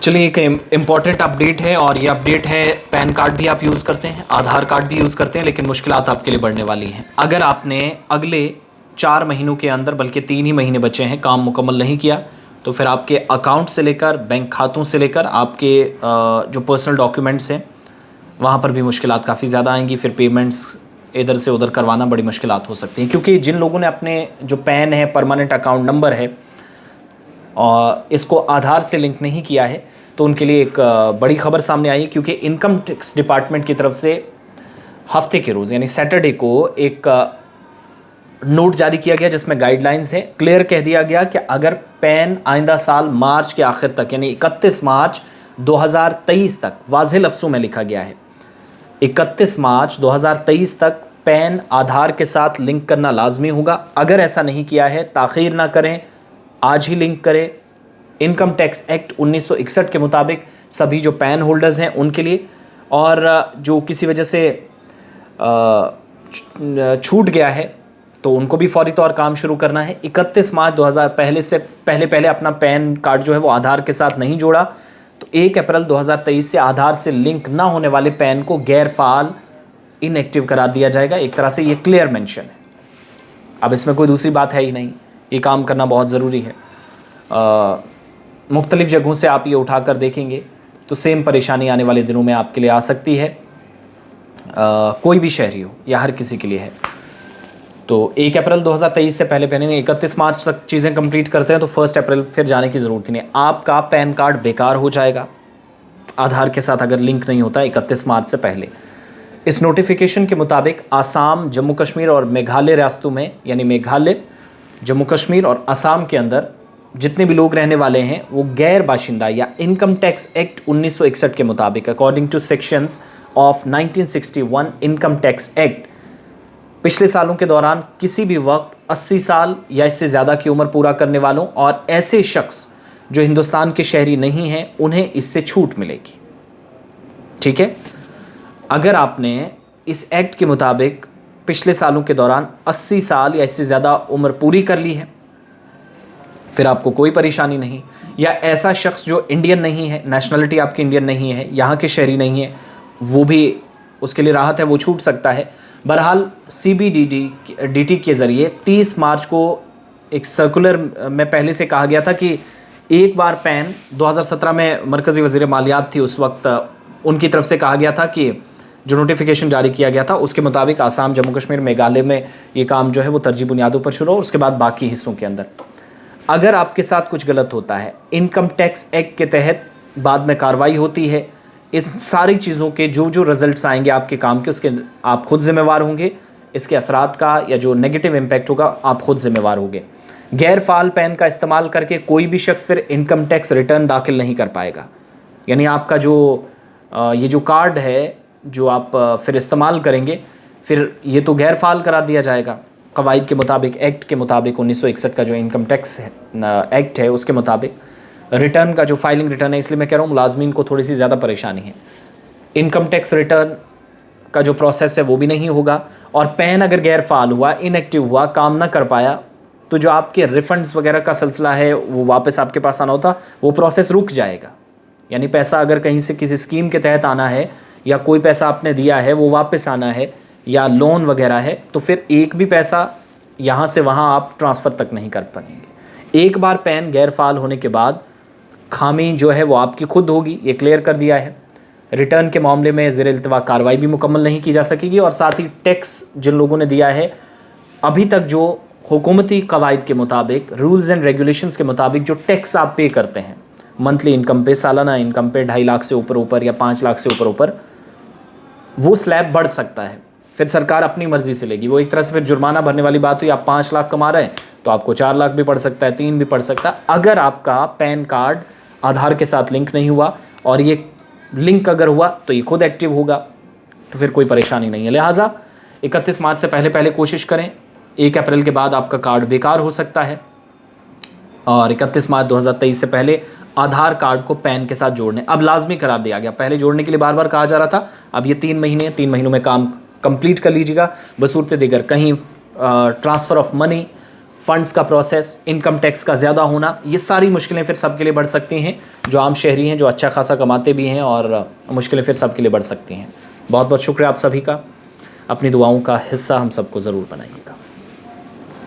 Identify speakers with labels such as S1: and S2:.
S1: चलिए, एक important update है और ये अपडेट है पैन कार्ड भी आप यूज़ करते हैं, आधार कार्ड भी यूज़ करते हैं, लेकिन मुश्किलात आपके लिए बढ़ने वाली हैं। अगर आपने अगले 4 महीनों के अंदर, बल्कि 3 ही महीने बचे हैं, काम मुकम्मल नहीं किया, तो फिर आपके अकाउंट से लेकर बैंक खातों से लेकर आपके जो पर्सनल डॉक्यूमेंट्स हैं वहाँ पर भी मुश्किलात काफ़ी ज़्यादा आएंगी। फिर पेमेंट्स इधर से उधर करवाना बड़ी मुश्किलात हो सकती हैं, क्योंकि जिन लोगों ने अपने जो पैन है, परमानेंट अकाउंट नंबर है, और इसको आधार से लिंक नहीं किया है, तो उनके लिए एक बड़ी खबर सामने आई है, क्योंकि इनकम टैक्स डिपार्टमेंट की तरफ से हफ्ते के रोज़ यानी सैटरडे को एक नोट जारी किया गया, जिसमें गाइडलाइंस है। क्लियर कह दिया गया कि अगर पैन आइंदा साल मार्च के आखिर तक यानी 31 मार्च 2023 तक, वाज़ेह लफ्ज़ों में लिखा गया है, 31 मार्च 2023 तक पैन आधार के साथ लिंक करना लाजमी होगा। अगर ऐसा नहीं किया है, ताख़ीर ना करें, आज ही लिंक करें। इनकम टैक्स एक्ट 1961 के मुताबिक सभी जो पैन होल्डर्स हैं उनके लिए, और जो किसी वजह से छूट गया है तो उनको भी फौरी तौर काम शुरू करना है। 31 मार्च 2000 पहले अपना पैन कार्ड जो है वो आधार के साथ नहीं जोड़ा, तो 1 अप्रैल 2023 से आधार से लिंक ना होने वाले पैन को गैर फ़ाल, इनएक्टिव करार दिया जाएगा। एक तरह से ये क्लियर मेंशन है। अब इसमें कोई दूसरी बात है ही नहीं, ये काम करना बहुत ज़रूरी है। मुख्तलिफ़ जगहों से आप ये उठा कर देखेंगे तो सेम परेशानी आने वाले दिनों में आपके लिए आ सकती है। कोई भी शहरी हो या हर किसी के लिए है। तो 1 अप्रैल 2023 से पहले 31 मार्च तक चीज़ें कंप्लीट करते हैं, तो 1 अप्रैल फिर जाने की ज़रूरत ही नहीं। आपका पैन कार्ड बेकार हो जाएगा आधार के साथ अगर लिंक नहीं होता 31 मार्च से पहले। इस नोटिफिकेशन के मुताबिक आसाम, जम्मू कश्मीर और मेघालय रियासतों में, यानी मेघालय, जम्मू कश्मीर और असम के अंदर जितने भी लोग रहने वाले हैं वो गैर बाशिंदा या इनकम टैक्स एक्ट 1961 के मुताबिक, according two sections of 1961 income tax act, पिछले सालों के दौरान किसी भी वक्त 80 साल या इससे ज़्यादा की उम्र पूरा करने वालों और ऐसे शख्स जो हिंदुस्तान के शहरी नहीं हैं उन्हें इससे छूट मिलेगी। ठीक है, अगर आपने इस एक्ट के मुताबिक पिछले सालों के दौरान 80 साल या इससे ज़्यादा उम्र पूरी कर ली है, फिर आपको कोई परेशानी नहीं। या ऐसा शख्स जो इंडियन नहीं है, नेशनलिटी आपकी इंडियन नहीं है, यहाँ के शहरी नहीं है, वो भी, उसके लिए राहत है, वो छूट सकता है। बहरहाल CBDT के ज़रिए 30 मार्च को एक सर्कुलर में पहले से कहा गया था कि एक बार पैन 2017 में मरकज़ी वज़ीर मालियात थी, उस वक्त उनकी तरफ से कहा गया था कि जो नोटिफिकेशन जारी किया गया था उसके मुताबिक आसाम, जम्मू कश्मीर, मेघालय में ये काम जो है वो तरजीह बुनियादों पर शुरू हो, उसके बाद बाकी हिस्सों के अंदर। अगर आपके साथ कुछ गलत होता है, इनकम टैक्स एक्ट के तहत बाद में कार्रवाई होती है। इन सारी चीज़ों के जो रिजल्ट्स आएंगे आपके काम के, उसके आप खुद जिम्मेवार होंगे। इसके असरात का या जो नेगेटिव इम्पैक्ट होगा आप खुद जिम्मेवार होंगे। गैर फाल पैन का इस्तेमाल करके कोई भी शख्स फिर इनकम टैक्स रिटर्न दाखिल नहीं कर पाएगा। यानी आपका जो ये जो कार्ड है जो आप फिर इस्तेमाल करेंगे, फिर ये तो गैर फाल करार दिया जाएगा क़वाइद के मुताबिक, एक्ट के मुताबिक। 1961 का जो इनकम टैक्स है एक्ट है उसके मुताबिक रिटर्न का जो फाइलिंग रिटर्न है, इसलिए मैं कह रहा हूँ मुलाजमीन को थोड़ी सी ज़्यादा परेशानी है। इनकम टैक्स रिटर्न का जो प्रोसेस है वो भी नहीं होगा, और पैन अगर गैर फाल हुआ, इनएक्टिव हुआ, काम ना कर पाया, तो जो आपके रिफंड्स वगैरह का सिलसिला है वो वापस आपके पास आना होता, वो प्रोसेस रुक जाएगा। यानी पैसा अगर कहीं से किसी स्कीम के तहत आना है या कोई पैसा आपने दिया है वो वापस आना है या लोन वगैरह है, तो फिर एक भी पैसा यहाँ से वहाँ आप ट्रांसफ़र तक नहीं कर पाएंगे। एक बार पैन गैर फाल होने के बाद खामी जो है वो आपकी खुद होगी, ये क्लियर कर दिया है। रिटर्न के मामले में ज़ेर इल्तवा कार्रवाई भी मुकम्मल नहीं की जा सकेगी, और साथ ही टैक्स जिन लोगों ने दिया है अभी तक, जो हुकूमती क़वाइद के मुताबिक, रूल्स एंड रेगुलेशंस के मुताबिक जो टैक्स आप पे करते हैं मंथली इनकम पे, सालाना इनकम पे 2.5 लाख से ऊपर या 5 लाख से ऊपर, वो स्लैब बढ़ सकता है। फिर सरकार अपनी मर्ज़ी से लेगी, वो एक तरह से फिर जुर्माना भरने वाली बात हुई। आप 5 लाख कमा रहे हैं तो आपको 4 लाख भी पड़ सकता है, 3 भी पड़ सकता है, अगर आपका पैन कार्ड आधार के साथ लिंक नहीं हुआ। और ये लिंक अगर हुआ तो ये खुद एक्टिव होगा, तो फिर कोई परेशानी नहीं है। लिहाजा 31 मार्च से पहले कोशिश करें। 1 अप्रैल के बाद आपका कार्ड बेकार हो सकता है, और 31 मार्च 2023 से पहले आधार कार्ड को पैन के साथ जोड़ने अब लाजमी करार दिया गया। पहले जोड़ने के लिए बार बार कहा जा रहा था, अब ये 3 महीनों में काम कंप्लीट कर लीजिएगा। बसूरत दिगर कहीं ट्रांसफ़र ऑफ मनी, फंड्स का प्रोसेस, इनकम टैक्स का ज़्यादा होना, ये सारी मुश्किलें फिर सबके लिए बढ़ सकती हैं। जो आम शहरी हैं, जो अच्छा खासा कमाते भी हैं, और मुश्किलें फिर सबके लिए बढ़ सकती हैं। बहुत बहुत शुक्रिया आप सभी का। अपनी दुआओं का हिस्सा हम सबको ज़रूर बनाइएगा।